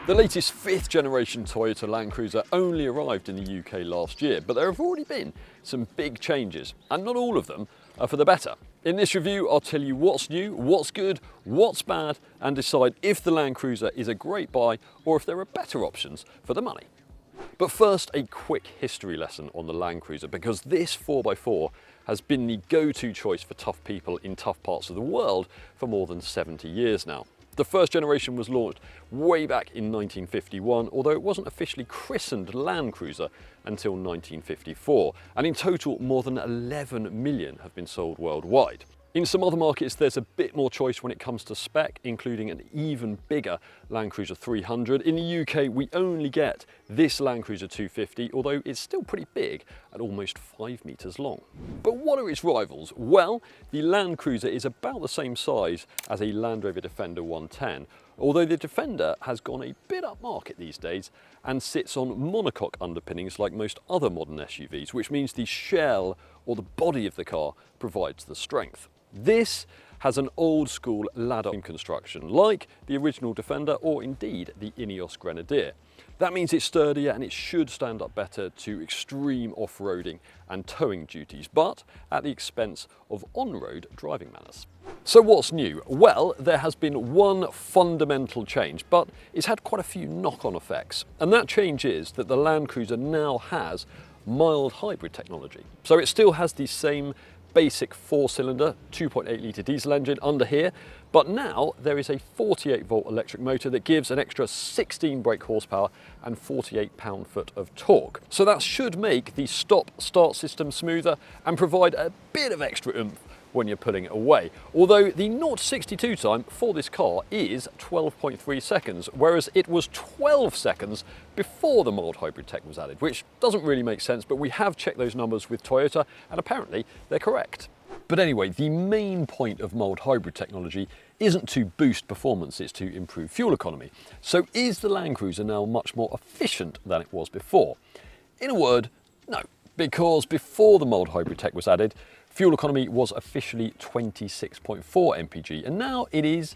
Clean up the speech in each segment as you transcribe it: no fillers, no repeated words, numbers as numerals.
The latest 5th generation Toyota Land Cruiser only arrived in the UK last year, but there have already been some big changes, and not all of them are for the better. In this review, I'll tell you what's new, what's good, what's bad, and decide if the Land Cruiser is a great buy or if there are better options for the money. But first, a quick history lesson on the Land Cruiser, because this 4x4 has been the go-to choice for tough people in tough parts of the world for more than 70 years now. The first generation was launched way back in 1951, although it wasn't officially christened Land Cruiser until 1954, and in total more than 11 million have been sold worldwide. In some other markets there's a bit more choice when it comes to spec, including an even bigger Land Cruiser 300. In the UK we only get this Land Cruiser 250, although it's still pretty big at almost 5 metres long. But what are its rivals? Well, the Land Cruiser is about the same size as a Land Rover Defender 110, although the Defender has gone a bit upmarket these days and sits on monocoque underpinnings like most other modern SUVs, which means the shell or the body of the car provides the strength. This has an old school ladder construction like the original Defender or indeed the Ineos Grenadier. That means it's sturdier and it should stand up better to extreme off-roading and towing duties, but at the expense of on-road driving manners. So what's new? Well, there has been one fundamental change, but it's had quite a few knock-on effects. And that change is that the Land Cruiser now has mild hybrid technology. So it still has the same basic 4-cylinder 2.8 litre diesel engine under here, but now there is a 48 volt electric motor that gives an extra 16 brake horsepower and 48 pound-foot of torque. So that should make the stop-start system smoother and provide a bit of extra oomph when you're pulling it away. Although the 0-62 time for this car is 12.3 seconds, whereas it was 12 seconds before the mild hybrid tech was added, which doesn't really make sense, but we have checked those numbers with Toyota and apparently they're correct. But anyway, the main point of mild hybrid technology isn't to boost performance, it's to improve fuel economy. So is the Land Cruiser now much more efficient than it was before? In a word, no, because before the mild hybrid tech was added, fuel economy was officially 26.4 mpg, and now it is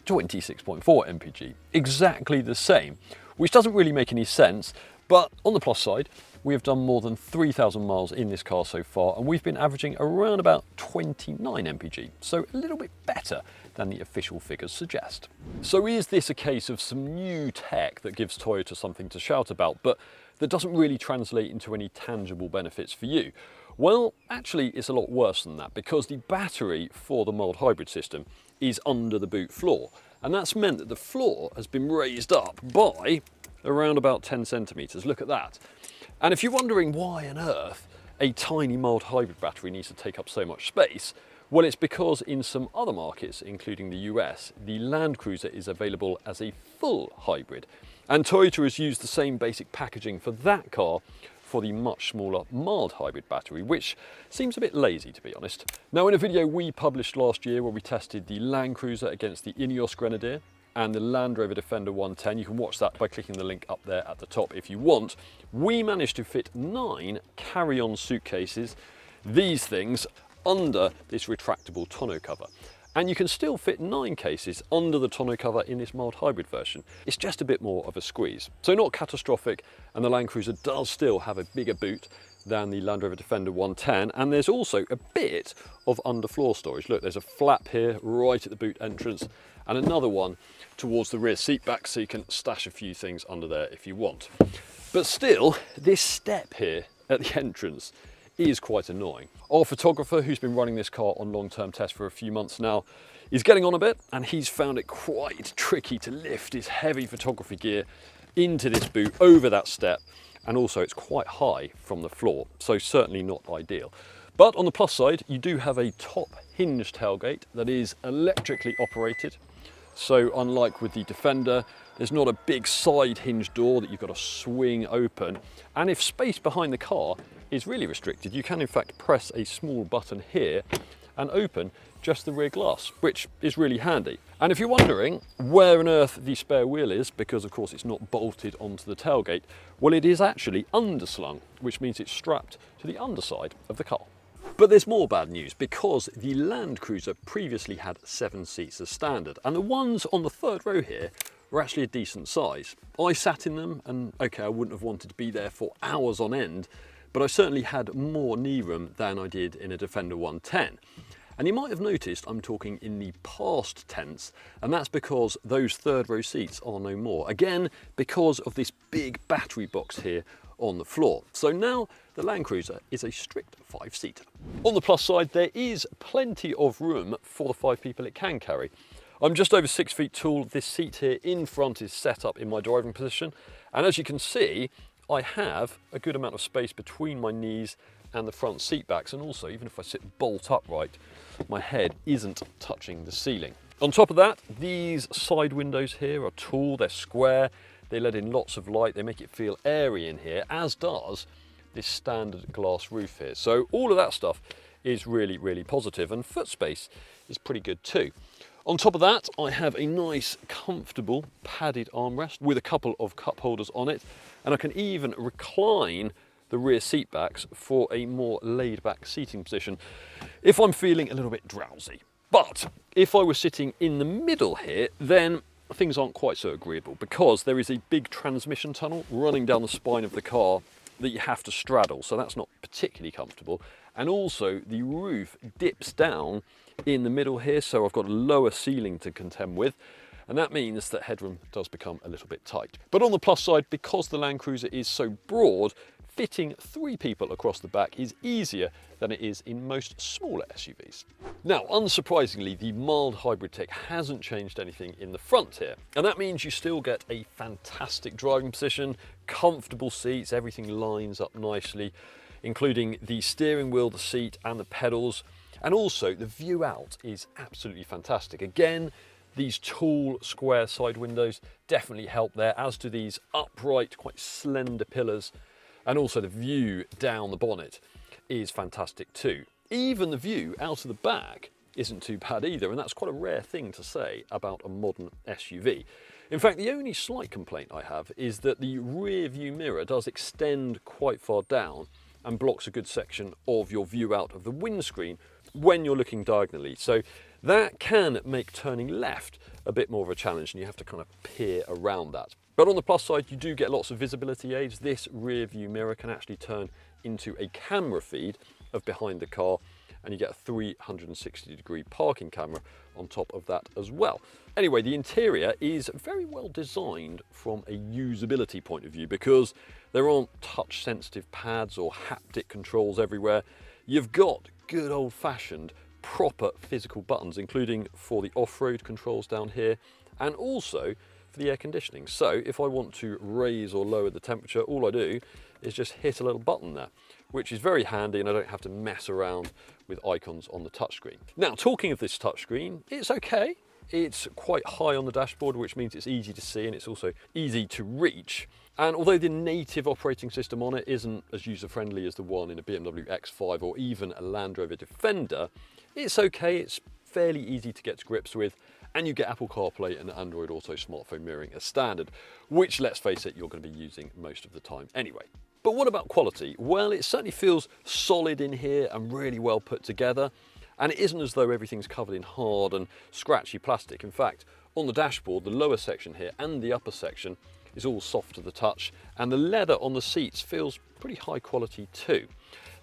26.4 mpg. Exactly the same, which doesn't really make any sense, but on the plus side, we have done more than 3,000 miles in this car so far, and we've been averaging around about 29 mpg, so a little bit better than the official figures suggest. So is this a case of some new tech that gives Toyota something to shout about, but that doesn't really translate into any tangible benefits for you? Well, actually it's a lot worse than that, because the battery for the mild hybrid system is under the boot floor, and that's meant that the floor has been raised up by around about 10 centimetres. Look at that. And if you're wondering why on earth a tiny mild hybrid battery needs to take up so much space, well, it's because in some other markets, including the US, the Land Cruiser is available as a full hybrid. And Toyota has used the same basic packaging for that car for the much smaller mild hybrid battery, which seems a bit lazy, to be honest. Now, in a video we published last year where we tested the Land Cruiser against the Ineos Grenadier and the Land Rover Defender 110, you can watch that by clicking the link up there at the top if you want, we managed to fit 9 carry-on suitcases, these things, under this retractable tonneau cover. And you can still fit 9 cases under the tonneau cover in this mild hybrid version. It's just a bit more of a squeeze. So not catastrophic, and the Land Cruiser does still have a bigger boot than the Land Rover Defender 110, and there's also a bit of underfloor storage. Look, there's a flap here right at the boot entrance, and another one towards the rear seat back, so you can stash a few things under there if you want. But still, this step here at the entrance is quite annoying. Our photographer, who's been running this car on long-term tests for a few months now, is getting on a bit, and he's found it quite tricky to lift his heavy photography gear into this boot over that step, and also it's quite high from the floor, so certainly not ideal. But on the plus side, you do have a top hinge tailgate that is electrically operated. So unlike with the Defender, there's not a big side hinge door that you've got to swing open. And if space behind the car is really restricted, you can in fact press a small button here and open just the rear glass, which is really handy. And if you're wondering where on earth the spare wheel is, because of course it's not bolted onto the tailgate, well, it is actually underslung, which means it's strapped to the underside of the car. But there's more bad news, because the Land Cruiser previously had 7 seats as standard, and the ones on the third row here were actually a decent size. I sat in them and okay, I wouldn't have wanted to be there for hours on end, but I certainly had more knee room than I did in a Defender 110. And you might have noticed I'm talking in the past tense, and that's because those third row seats are no more. Again, because of this big battery box here on the floor. So now the Land Cruiser is a strict 5-seater. On the plus side, there is plenty of room for the 5 people it can carry. I'm just over 6 feet tall. This seat here in front is set up in my driving position. And as you can see, I have a good amount of space between my knees and the front seat backs. And also, even if I sit bolt upright, my head isn't touching the ceiling. On top of that, these side windows here are tall, they're square, they let in lots of light, they make it feel airy in here, as does this standard glass roof here. So all of that stuff is really, really positive, and foot space is pretty good too. On top of that, I have a nice, comfortable, padded armrest with a couple of cup holders on it, and I can even recline the rear seat backs for a more laid-back seating position if I'm feeling a little bit drowsy. But if I was sitting in the middle here, then things aren't quite so agreeable, because there is a big transmission tunnel running down the spine of the car that you have to straddle, so that's not particularly comfortable. And also the roof dips down in the middle here, so I've got a lower ceiling to contend with, and that means that headroom does become a little bit tight. But on the plus side, because the Land Cruiser is so broad, fitting 3 people across the back is easier than it is in most smaller SUVs. Now, unsurprisingly, the mild hybrid tech hasn't changed anything in the front here, and that means you still get a fantastic driving position, comfortable seats, everything lines up nicely, including the steering wheel, the seat and the pedals, and also the view out is absolutely fantastic. Again, these tall square side windows definitely help there, as do these upright, quite slender pillars. And also the view down the bonnet is fantastic too. Even the view out of the back isn't too bad either, and that's quite a rare thing to say about a modern SUV. In fact, the only slight complaint I have is that the rear view mirror does extend quite far down and blocks a good section of your view out of the windscreen when you're looking diagonally. So that can make turning left a bit more of a challenge, and you have to kind of peer around that. But on the plus side, you do get lots of visibility aids. This rear view mirror can actually turn into a camera feed of behind the car, and you get a 360-degree parking camera on top of that as well. Anyway, the interior is very well designed from a usability point of view, because there aren't touch-sensitive pads or haptic controls everywhere. You've got good old-fashioned proper physical buttons, including for the off-road controls down here, and also for the air conditioning. So if I want to raise or lower the temperature, all I do is just hit a little button there, which is very handy, and I don't have to mess around with icons on the touchscreen. Now, talking of this touchscreen, it's okay. It's quite high on the dashboard, which means it's easy to see, and it's also easy to reach. And although the native operating system on it isn't as user-friendly as the one in a BMW X5 or even a Land Rover Defender, it's okay. It's fairly easy to get to grips with, and you get Apple CarPlay and Android Auto smartphone mirroring as standard, which, let's face it, you're going to be using most of the time anyway. But what about quality? Well, it certainly feels solid in here and really well put together, and it isn't as though everything's covered in hard and scratchy plastic. In fact, on the dashboard, the lower section here and the upper section is all soft to the touch, and the leather on the seats feels pretty high quality too.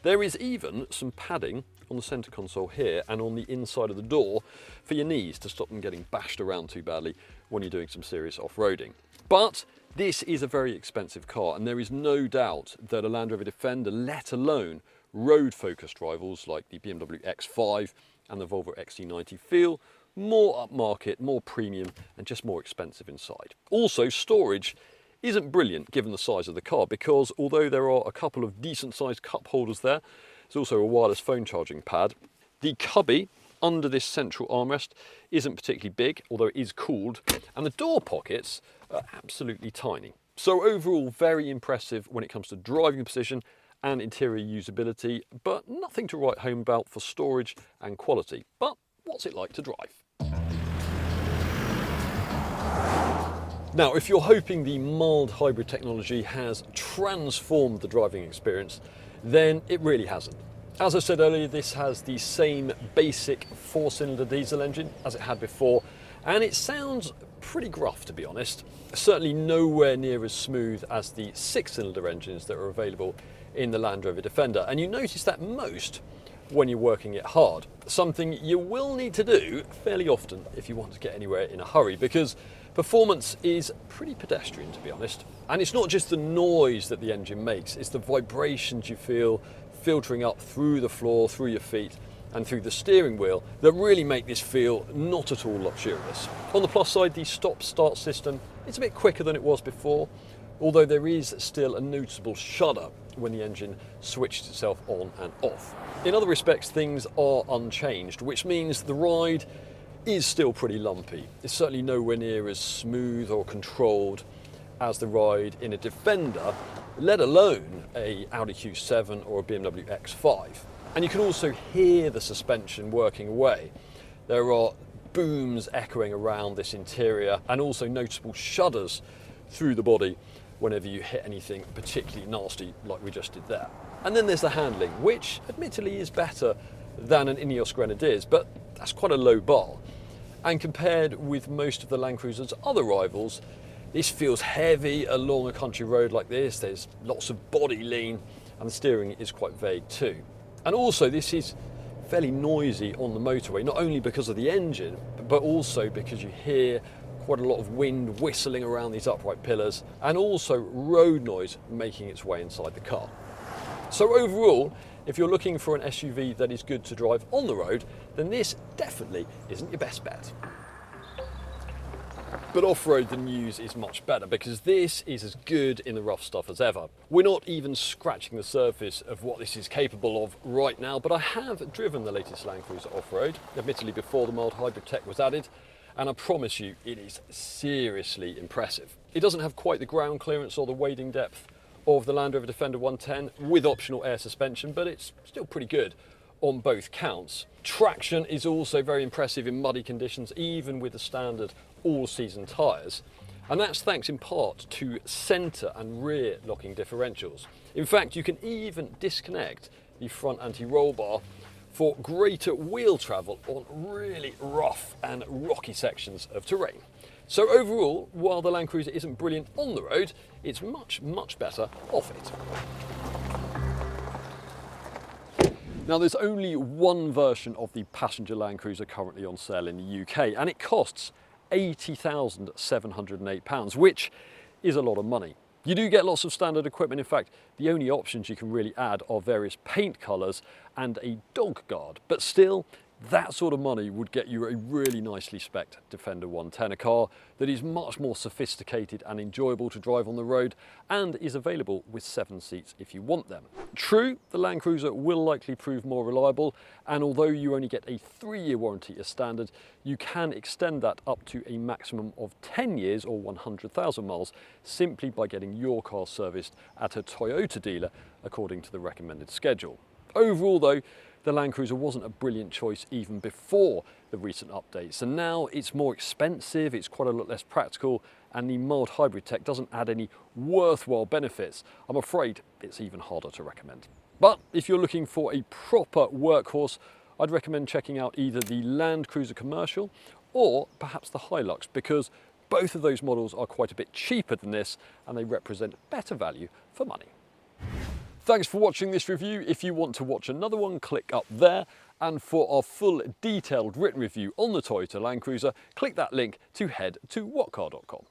There is even some padding on the centre console here and on the inside of the door for your knees to stop them getting bashed around too badly when you're doing some serious off-roading. But this is a very expensive car, and there is no doubt that a Land Rover Defender, let alone road-focused rivals like the BMW X5 and the Volvo XC90, feel more upmarket, more premium, and just more expensive inside. Also, storage isn't brilliant given the size of the car, because although there are a couple of decent sized cup holders there, there's also a wireless phone charging pad. The cubby under this central armrest isn't particularly big, although it is cooled, and the door pockets are absolutely tiny. So overall, very impressive when it comes to driving position and interior usability, but nothing to write home about for storage and quality. But what's it like to drive? Now, if you're hoping the mild hybrid technology has transformed the driving experience, then it really hasn't. As I said earlier, this has the same basic 4-cylinder diesel engine as it had before, and it sounds pretty gruff, to be honest. Certainly nowhere near as smooth as the 6-cylinder engines that are available in the Land Rover Defender, and you notice that most when you're working it hard. Something you will need to do fairly often if you want to get anywhere in a hurry, because performance is pretty pedestrian, to be honest. And it's not just the noise that the engine makes, it's the vibrations you feel filtering up through the floor, through your feet and through the steering wheel that really make this feel not at all luxurious. On the plus side, the stop-start system, it's a bit quicker than it was before, although there is still a noticeable shudder when the engine switches itself on and off. In other respects, things are unchanged, which means the ride is still pretty lumpy. It's certainly nowhere near as smooth or controlled as the ride in a Defender, let alone a Audi Q7 or a BMW X5. And you can also hear the suspension working away. There are booms echoing around this interior and also noticeable shudders through the body whenever you hit anything particularly nasty like we just did there. And then there's the handling, which admittedly is better than an Ineos Grenadier's, but that's quite a low bar. And compared with most of the Land Cruiser's other rivals, this feels heavy along a country road like this. There's lots of body lean and the steering is quite vague too. And also this is fairly noisy on the motorway, not only because of the engine, but also because you hear quite a lot of wind whistling around these upright pillars and also road noise making its way inside the car. So overall, if you're looking for an SUV that is good to drive on the road, then this definitely isn't your best bet. But off-road, the news is much better, because this is as good in the rough stuff as ever. We're not even scratching the surface of what this is capable of right now, but I have driven the latest Land Cruiser off-road, admittedly before the mild hybrid tech was added, and I promise you it is seriously impressive. It doesn't have quite the ground clearance or the wading depth of the Land Rover Defender 110 with optional air suspension, but it's still pretty good on both counts. Traction is also very impressive in muddy conditions, even with the standard all-season tyres. And that's thanks in part to centre and rear locking differentials. In fact, you can even disconnect the front anti-roll bar for greater wheel travel on really rough and rocky sections of terrain. So overall, while the Land Cruiser isn't brilliant on the road, it's much, much better off it. Now, there's only one version of the passenger Land Cruiser currently on sale in the UK, and it costs £80,708, which is a lot of money. You do get lots of standard equipment. In fact, the only options you can really add are various paint colours and a dog guard. But still, that sort of money would get you a really nicely spec'd Defender 110, a car that is much more sophisticated and enjoyable to drive on the road and is available with 7 seats if you want them. True, the Land Cruiser will likely prove more reliable, and although you only get a 3-year warranty as standard, you can extend that up to a maximum of 10 years or 100,000 miles simply by getting your car serviced at a Toyota dealer according to the recommended schedule. Overall though, the Land Cruiser wasn't a brilliant choice even before the recent updates, and now it's more expensive, it's quite a lot less practical, and the mild hybrid tech doesn't add any worthwhile benefits. I'm afraid it's even harder to recommend. But if you're looking for a proper workhorse, I'd recommend checking out either the Land Cruiser Commercial or perhaps the Hilux, because both of those models are quite a bit cheaper than this and they represent better value for money. Thanks for watching this review. If you want to watch another one, click up there. And for our full detailed written review on the Toyota Land Cruiser, click that link to head to whatcar.com.